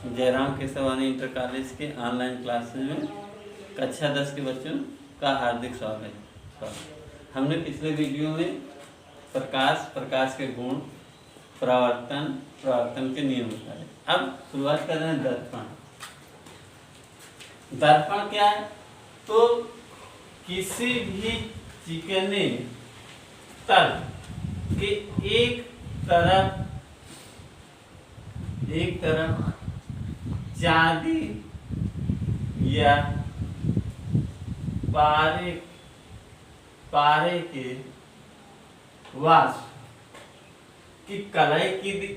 Jairam Keswani inter college के online classes में कक्षा 10 के बच्चों का हार्दिक स्वागत। हमने पिछले वीडियो में प्रकाश के गुण, परावर्तन के नियम बताए। अब शुरुआत कर रहे हैं दर्पण। दर्पण क्या है? तो किसी भी चिकने तल के एक तरफ चांदी या पारे के वाष्प की कलाई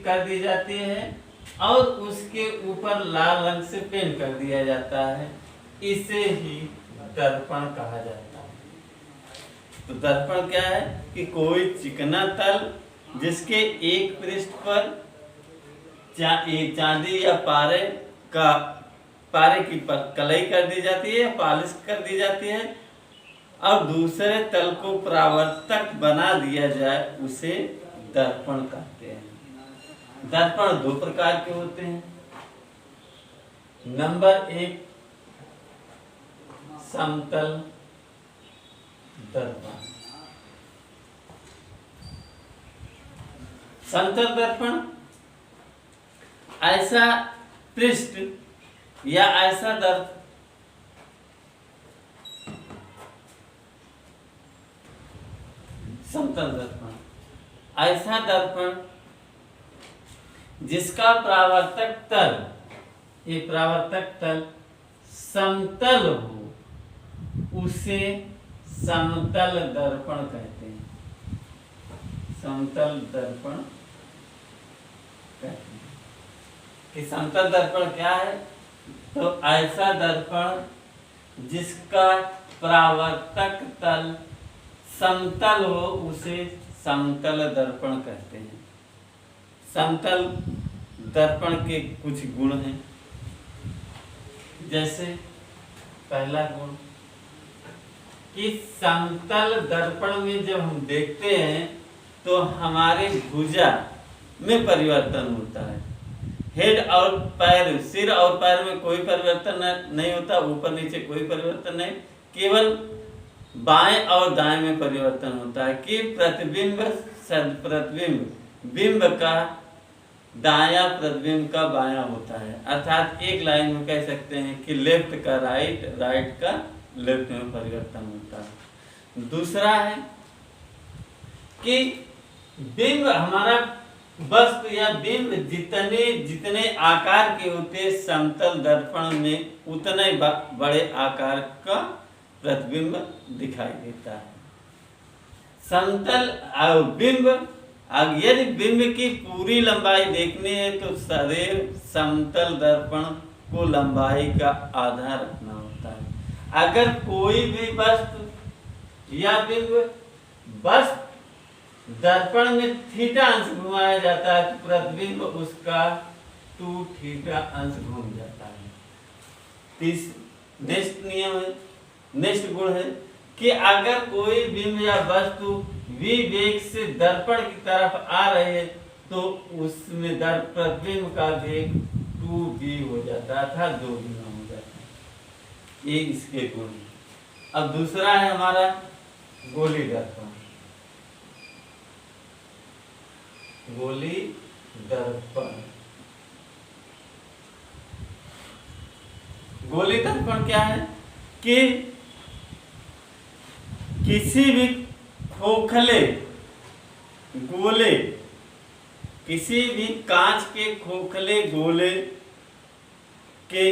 कर दी जाती है और उसके ऊपर लाल रंग से पेंट कर दिया जाता है। इसे ही दर्पण कहा जाता है। तो दर्पण क्या है कि कोई चिकना तल जिसके एक पृष्ठ पर चांदी या पारे की कलाई कर दी जाती है, पॉलिश कर दी जाती है और दूसरे तल को परावर्तक बना दिया जाए, उसे दर्पण कहते हैं। दर्पण दो प्रकार के होते हैं। नंबर 1 समतल दर्पण। समतल दर्पण ऐसा पृष्ठ या ऐसा समतल दर्पण ऐसा दर्पण जिसका परावर्तक तल समतल हो, उसे समतल दर्पण कहते हैं। समतल दर्पण कहते हैं। कि समतल दर्पण क्या है? तो ऐसा दर्पण जिसका परावर्तक तल समतल हो, उसे समतल दर्पण कहते हैं। समतल दर्पण के कुछ गुण हैं। जैसे पहला गुण कि समतल दर्पण में जब हम देखते हैं तो हमारे भुजा में परिवर्तन होता है। हेड और पैर, सिर और पैर में कोई परिवर्तन नहीं होता, ऊपर नीचे कोई परिवर्तन नहीं, केवल बाएं और दाएं में परिवर्तन होता है कि बिंब का दायां प्रतिबिंब का बायां होता है। अर्थात एक लाइन में कह सकते हैं कि लेफ्ट का राइट, राइट का लेफ्ट में परिवर्तन होता है। दूसरा है कि बिंब, हमारा वस्तु या बिंब जितने आकार के होते, समतल दर्पण में उतने बड़े आकार का प्रतिबिंब दिखाई देता है। समतल बिंब, यदि बिंब की पूरी लंबाई देखनी है तो सदैव समतल दर्पण को लंबाई का आधा रखना होता है। अगर कोई भी वस्तु या बिंब वस्तु दर्पण में थीटा अंश घुमाया जाता है तो प्रतिबिंब उसका 2 थीटा अंश घूम जाता है। नेक्स्ट गुण है कि अगर कोई बिंब या वस्तु v वेग से दर्पण की तरफ आ रही है तो उसमें प्रतिबिंब का वेग 2v हो जाता था, 2 गुना हो जाता है। ये इसके गुण। अब दूसरा है हमारा गोली दर्पण। गोली दर्पण, गोली दर्पण क्या है कि किसी भी खोखले गोले, किसी भी कांच के खोखले गोले के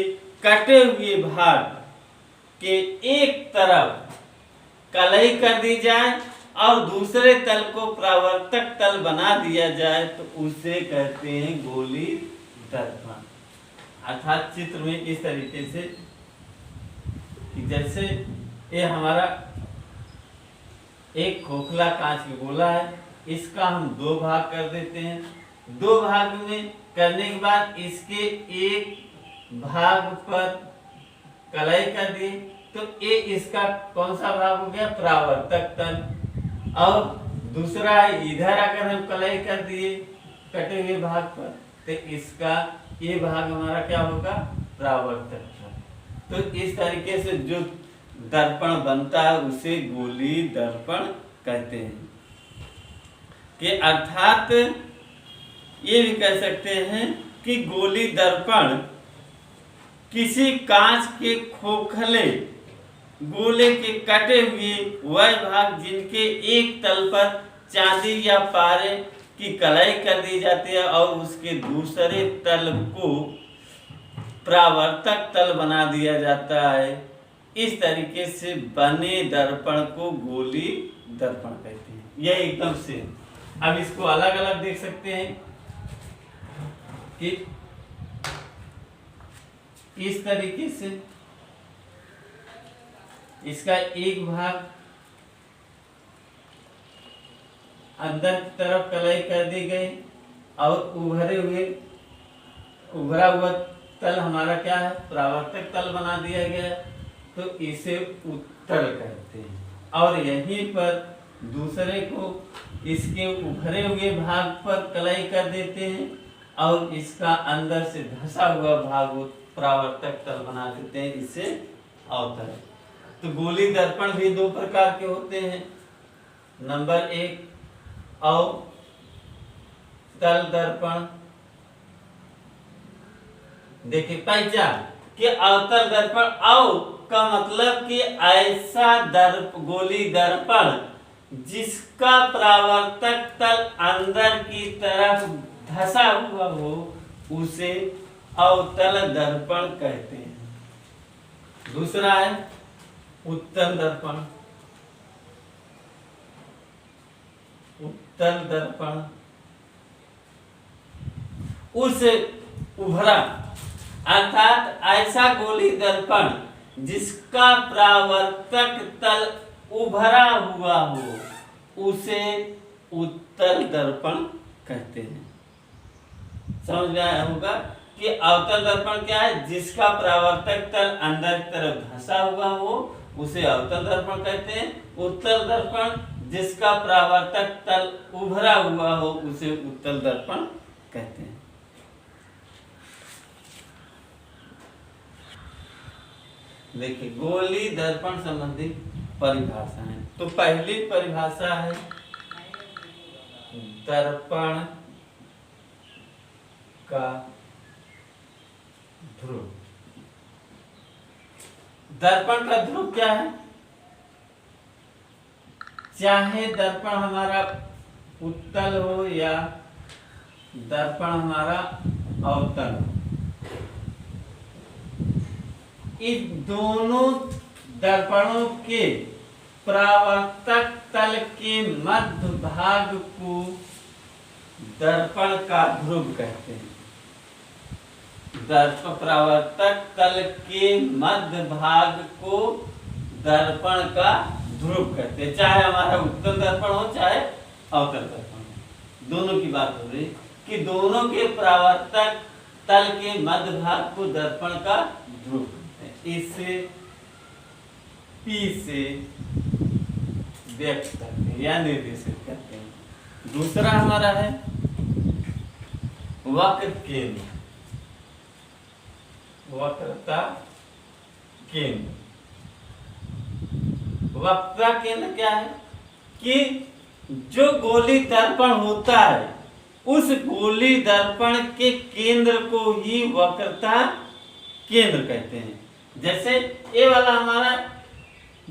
कटे हुए भाग के एक तरफ कलाई कर दी जाए और दूसरे तल को परावर्तक तल बना दिया जाए तो उसे कहते हैं गोली दर्पण। अर्थात चित्र में इस तरीके से कि जैसे ये हमारा एक खोखला कांच का गोला है, इसका हम 2 भाग कर देते हैं। 2 भाग में करने के बाद इसके एक भाग पर कलाई कर दी तो ये इसका कौन सा भाग हो गया? परावर्तक तल। और दूसरा है इधर अगर हम कलाई कर दिए कटे हुए भाग पर तो इसका ये भाग हमारा क्या होगा, परावर्तक था। तो इस तरीके से जो दर्पण बनता है उसे गोली दर्पण कहते हैं। कि अर्थात ये भी कह सकते हैं कि गोली दर्पण किसी कांच के खोखले गोले के कटे हुए वह भाग जिनके एक तल पर चांदी या पारे की कलाई कर दी जाती है और उसके दूसरे तल को परावर्तक तल बना दिया जाता है, इस तरीके से बने दर्पण को गोली दर्पण कहते हैं। यह एकदम से अब इसको अलग अलग देख सकते हैं कि इस तरीके से इसका एक भाग अंदर की तरफ कलाई कर दी गई और उभरा हुआ तल हमारा क्या है, परावर्तक तल बना दिया गया, तो इसे उत्तल कहते हैं। और यहीं पर दूसरे को इसके उभरे हुए भाग पर कलाई कर देते हैं और इसका अंदर से धंसा हुआ भाग परावर्तक तल बना देते हैं, इसे अवतल। तो गोली दर्पण भी दो प्रकार के होते हैं, नंबर 1 अवतल दर्पण। देखिए पहचान कि अवतल दर्पण, अव का मतलब कि ऐसा गोली दर्पण जिसका परावर्तक तल अंदर की तरफ धंसा हुआ हो उसे अवतल दर्पण कहते हैं। दूसरा है उत्तल दर्पण। उत्तल दर्पण उस उभरा अर्थात ऐसा गोली दर्पण जिसका परावर्तक तल उभरा हुआ हो उसे उत्तल दर्पण कहते हैं। समझ में आया होगा कि अवतल दर्पण क्या है, जिसका परावर्तक तल अंदर की तरफ धंसा हुआ हो उसे अवतल दर्पण कहते हैं। उत्तल दर्पण जिसका परावर्तक तल उभरा हुआ हो उसे उत्तल दर्पण कहते हैं। देखिए गोली दर्पण संबंधी परिभाषा है। तो पहली परिभाषा है दर्पण का ध्रुव। दर्पण का ध्रुव क्या है, चाहे दर्पण हमारा उत्तल हो या दर्पण हमारा अवतल हो, इस दोनों दर्पणों के परावर्तक तल के मध्य भाग को दर्पण का ध्रुव कहते हैं। परावर्तक तल के मध्य भाग को दर्पण का ध्रुव कहते हैं, चाहे हमारा उत्तल दर्पण हो चाहे अवतल दर्पण हो। दोनों की बात हो रही कि दोनों के परावर्तक तल के मध्य भाग को दर्पण का ध्रुव कहते हैं। इसे P से व्यक्त करते हैं या निर्देशित करते हैं। दूसरा हमारा है वक्र केंद्र। वक्रता केंद्र। वक्रता केंद्र क्या है कि जो गोली दर्पण होता है उस गोली दर्पण के केंद्र को ही वक्रता केंद्र कहते हैं। जैसे ये वाला हमारा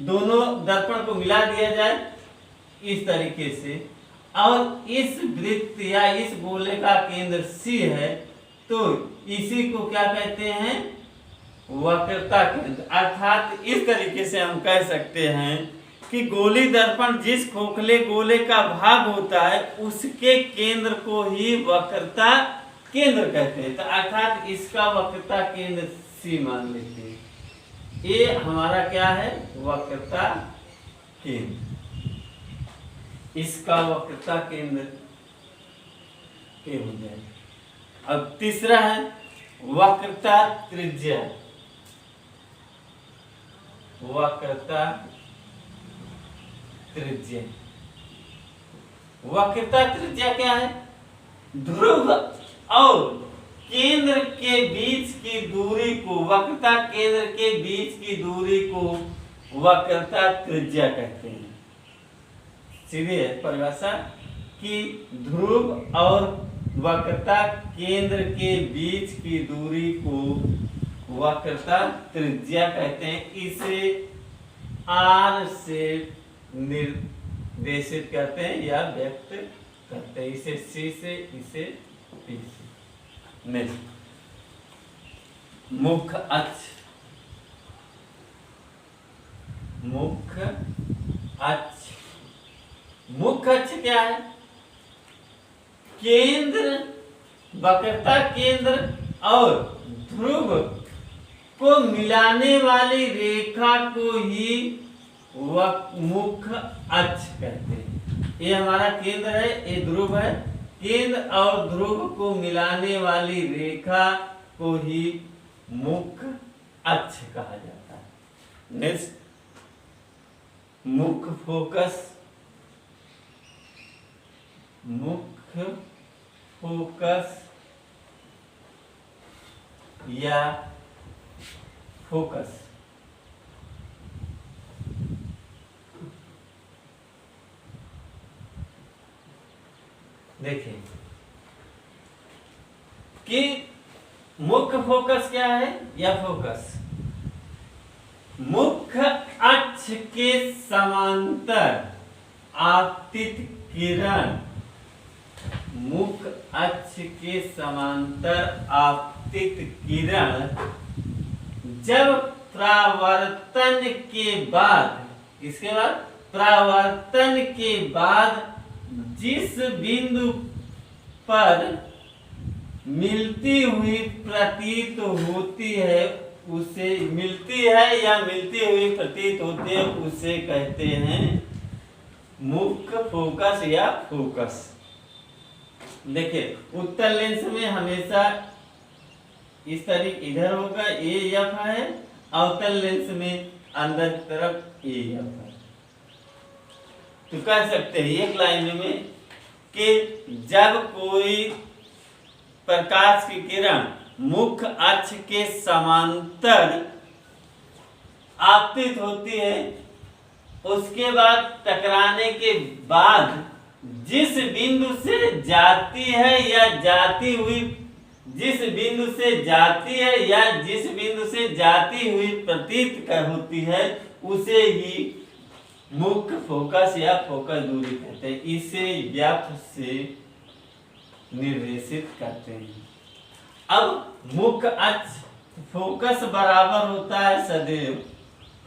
दोनों दर्पण को मिला दिया जाए इस तरीके से और इस वृत्त या इस गोले का केंद्र C है, तो इसी को क्या कहते हैं, वक्रता केंद्र। अर्थात इस तरीके से हम कह सकते हैं कि गोली दर्पण जिस खोखले गोले का भाग होता है उसके केंद्र को ही वक्रता केंद्र कहते हैं। तो अर्थात इसका वक्रता केंद्र C मान लेते हैं। ये हमारा क्या है, वक्रता केंद्र। इसका वक्रता केंद्र हो जाए। अब तीसरा है वक्रता त्रिज्या। वक्रता त्रिज्या। वक्रता त्रिज्या क्या है, ध्रुव और केंद्र के बीच की दूरी को, वक्रता केंद्र के बीच की दूरी को वक्रता त्रिज्या कहते हैं। सीधी है परिभाषा कि ध्रुव और वक्रता केंद्र के बीच की दूरी को वक्रता त्रिज्या कहते हैं। इसे R से निर्देशित करते हैं या व्यक्त करते हैं, इसे C से, इसे P से। नेक्स्ट, मुख्य अक्ष। मुख्य अक्ष, मुख्य अक्ष क्या है? केंद्र, वक्रता केंद्र और ध्रुव को मिलाने वाली रेखा को ही मुख्य अक्ष कहते हैं। ये हमारा केंद्र है, ये ध्रुव है। केंद्र और ध्रुव को मिलाने वाली रेखा को ही मुख्य अक्ष कहा जाता है। नेक्स्ट, मुख्य फोकस। मुख्य फोकस या फोकस देखिए कि मुख्य फोकस क्या है या फोकस मुख्य अक्ष के समांतर आपतित किरण, मुख्य अक्ष के समांतर आपतित किरण जब परावर्तन के बाद, इसके बाद परावर्तन के बाद जिस बिंदु पर मिलती हुई प्रतीत होती है उसे, मिलती है या मिलती हुई प्रतीत होती है उसे कहते हैं मुख्य फोकस या फोकस। देखिए उत्तल लेंस में हमेशा इस तरीके इधर होगा, ए एफ है, अवतल लेंस में अंदर की तरफ ए एफ है। तो कह सकते हैं एक लाइन में कि जब कोई प्रकाश की किरण मुख्य अक्ष के समांतर आपतित होती है, उसके बाद टकराने के बाद जिस बिंदु से जाती है या जाती हुई, जिस बिंदु से जाती है या जिस बिंदु से जाती हुई प्रतीत होती है उसे ही मुख्य फोकस या फोकस दूरी कहते हैं। इसे व्याप्त से निर्देशित करते हैं। अब मुख्य अक्ष फोकस बराबर होता है सदैव,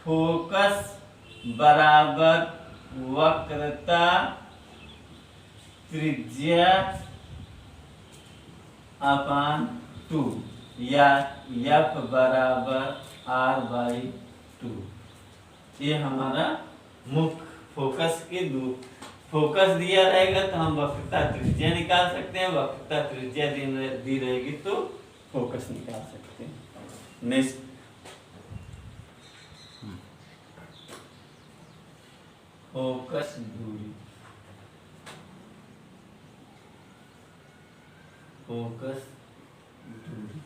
फोकस बराबर वक्रता त्रिज्या अपान 2 या F बराबर R/2। ये हमारा मुख्य फोकस के फोकस दिया रहेगा तो हम वक्रता त्रिज्या निकाल सकते हैं, वक्रता त्रिज्या दी रहेगी तो फोकस निकाल सकते हैं। नेक्स्ट, फोकस दूरी। फोकस दूरी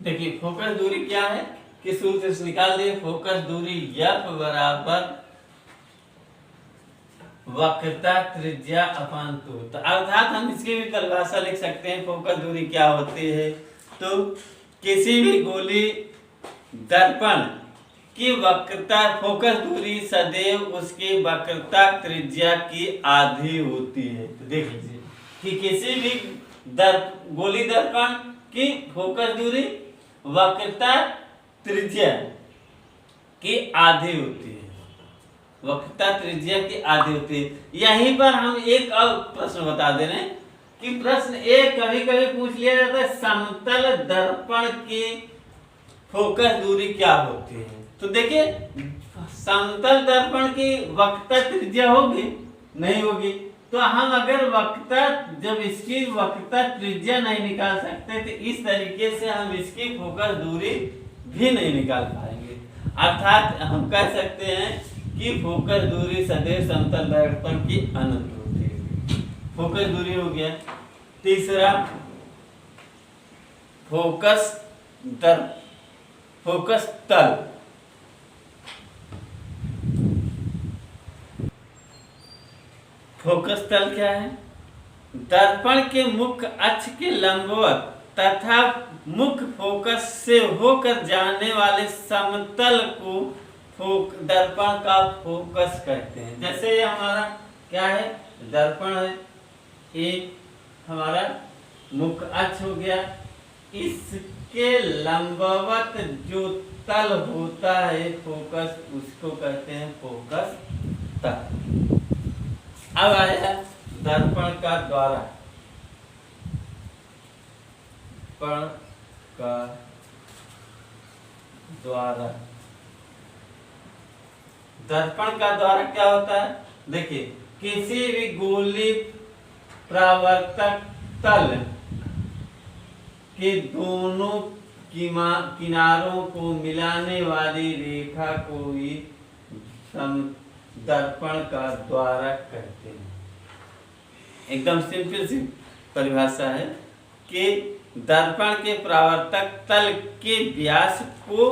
देखिए फोकस दूरी क्या है, किस सूत्र से निकाल दिए। फोकस दूरी F बराबर वक्रता त्रिज्या अपान 2। तो अर्थात हम इसकी भी परिभाषा लिख सकते हैं। फोकस दूरी क्या होती है, तो किसी भी गोली दर्पण की वक्रता, फोकस दूरी सदैव उसकी वक्रता त्रिज्या की आधी होती है। तो देख लीजिए कि किसी भी गोली दर्पण की फोकस दूरी वक्रता त्रिज्या की आधी होती है, वक्रता त्रिज्या की आधी होती है। यहीं पर हम एक और प्रश्न बता दे रहे हैं कि प्रश्न एक कभी कभी पूछ लिया जाता है, समतल दर्पण की फोकस दूरी क्या होती है। तो देखिए समतल दर्पण की वक्रता त्रिज्या होगी नहीं होगी, तो हम अगर वक्रता, जब इसकी वक्रता त्रिज्या नहीं निकाल सकते तो इस तरीके से हम इसकी फोकस दूरी भी नहीं निकाल पाएंगे। अर्थात हम कह सकते हैं कि फोकस दूरी सदैव समतल दर्पण की अनंत होती है। फोकस दूरी हो गया। तीसरा फोकस दर फोकस तल। फोकस तल क्या है? दर्पण के मुख्य अक्ष के लंबवत तथा मुख्य फोकस से होकर जाने वाले समतल को दर्पण का फोकस कहते हैं। जैसे ये हमारा क्या है? दर्पण है, एक हमारा मुख्य अक्ष हो गया, इसके लंबवत जो तल होता है फोकस, उसको कहते हैं फोकस तल। अब आया दर्पण का द्वारा। दर्पण का द्वारा, दर्पण का द्वारा क्या होता है? देखिए, किसी भी गोली परावर्तक तल के दोनों किनारों को मिलाने वाली रेखा को ही दर्पण का द्वारा कहते हैं। एकदम सिंपल सी परिभाषा है कि दर्पण के परावर्तक तल के व्यास को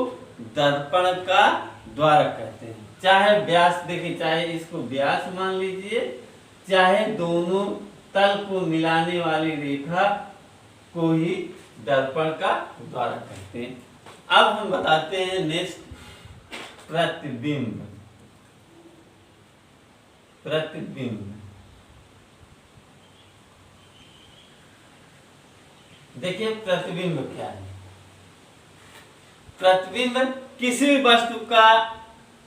दर्पण का द्वारा कहते हैं। चाहे व्यास, देखिए, चाहे इसको व्यास मान लीजिए, चाहे दोनों तल को मिलाने वाली रेखा को ही दर्पण का द्वारा कहते हैं। अब हम बताते हैं नेक्स्ट, प्रतिबिंब। प्रतिबिंब, देखिए प्रतिबिंब क्या है? प्रतिबिंब किसी भी वस्तु का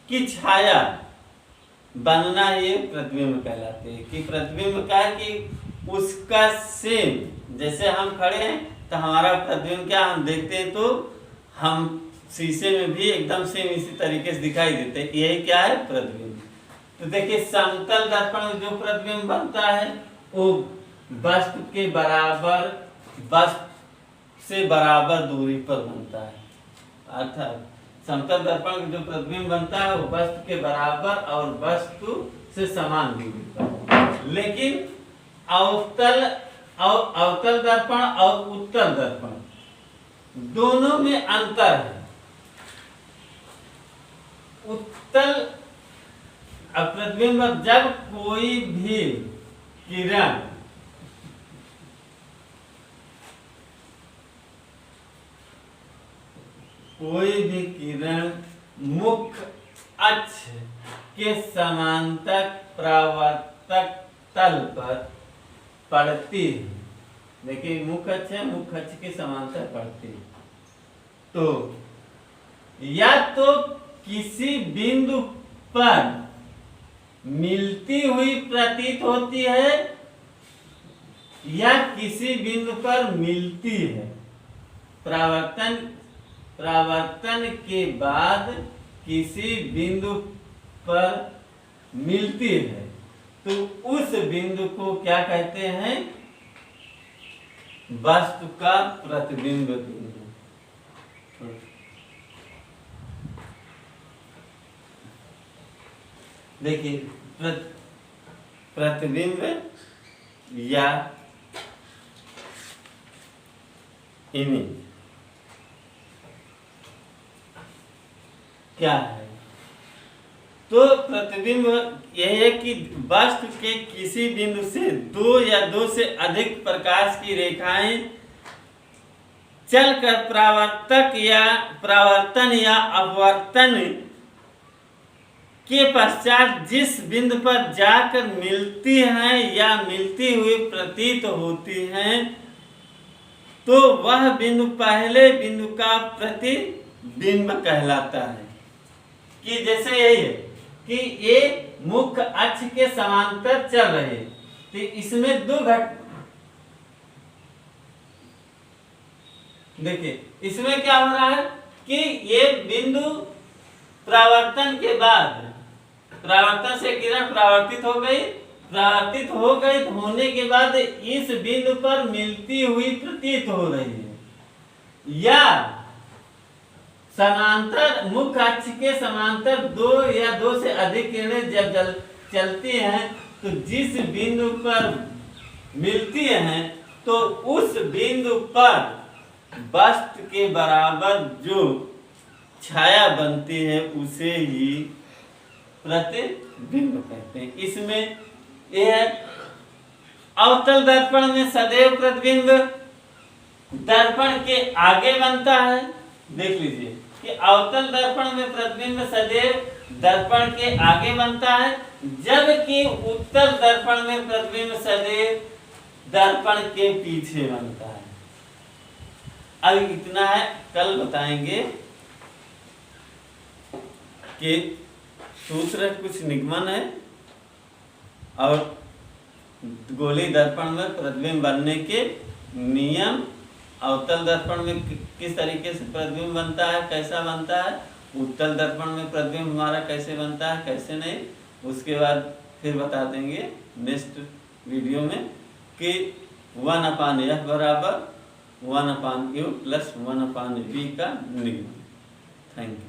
की छाया बनना ये प्रतिबिंब कहलाते हैं। कि प्रतिबिंब क्या है? कि उसका सेम, जैसे हम खड़े हैं तो हमारा प्रतिबिंब क्या, हम देखते हैं तो हम शीशे में भी एकदम सेम इसी तरीके से दिखाई देते हैं। यही क्या है? प्रतिबिंब। तो देखिए, समतल दर्पण में जो प्रतिबिंब बनता है वो वस्तु के बराबर, वस्तु से बराबर दूरी पर बनता है। अर्थात समतल दर्पण में जो प्रतिबिंब बनता है वो वस्तु के बराबर और वस्तु से समान दूरी पर। लेकिन अवतल दर्पण और उत्तल दर्पण दोनों में अंतर है। उत्तल प्रतिबिंब, जब कोई भी किरण मुख्य अक्ष के समांतर परावर्तक तल पर पड़ती है, देखिए मुख्य अक्ष है, मुख्य अक्ष के समांतर पड़ती है, तो या तो किसी बिंदु पर मिलती हुई प्रतीत होती है या किसी बिंदु पर मिलती है। परावर्तन के बाद किसी बिंदु पर मिलती है तो उस बिंदु को क्या कहते हैं? वस्तु का प्रतिबिंब बिंदु। देखिए, प्रतिबिंब या इमेज क्या है? तो प्रतिबिंब यह है कि वस्तु के किसी बिंदु से दो या दो से अधिक प्रकाश की रेखाएं चलकर परावर्तन या अपवर्तन के पश्चात जिस बिंदु पर जाकर मिलती हैं या मिलती हुई प्रतीत होती हैं, तो वह बिंदु पहले बिंदु का प्रतिबिंब कहलाता है। कि जैसे यही है कि ये मुख्य अक्ष के समांतर चल रहे हैं, तो इसमें दो देखिए, इसमें क्या हो रहा है कि ये बिंदु परावर्तन के बाद, परावर्तन से किरण परावर्तित हो गई होने के बाद इस बिंदु पर मिलती हुई प्रतीत हो रही है, या समांतर मुख्य अक्ष के समांतर दो या दो से अधिक किरणें जब चलती हैं तो जिस बिंदु पर मिलती हैं तो उस बिंदु पर वस्तु के बराबर जो छाया बनती है उसे ही प्रतिबिंब कहते हैं। इसमें यह है, अवतल दर्पण में सदैव प्रतिबिंब दर्पण के आगे बनता है। देख लीजिए कि अवतल दर्पण में प्रतिबिंब सदैव दर्पण के आगे बनता है, जबकि उत्तल दर्पण में प्रतिबिंब सदैव दर्पण के पीछे बनता है। अब इतना है, कल बताएंगे कि सूत्र कुछ निगमन है और गोली दर्पण में प्रतिबिंब बनने के नियम, अवतल दर्पण में किस तरीके से प्रतिबिंब बनता है, कैसा बनता है, उत्तल दर्पण में प्रतिबिंब हमारा कैसे बनता है, कैसे नहीं, उसके बाद फिर बता देंगे नेक्स्ट वीडियो में कि 1/f बराबर 1/u + 1/v का निगमन। Thank you.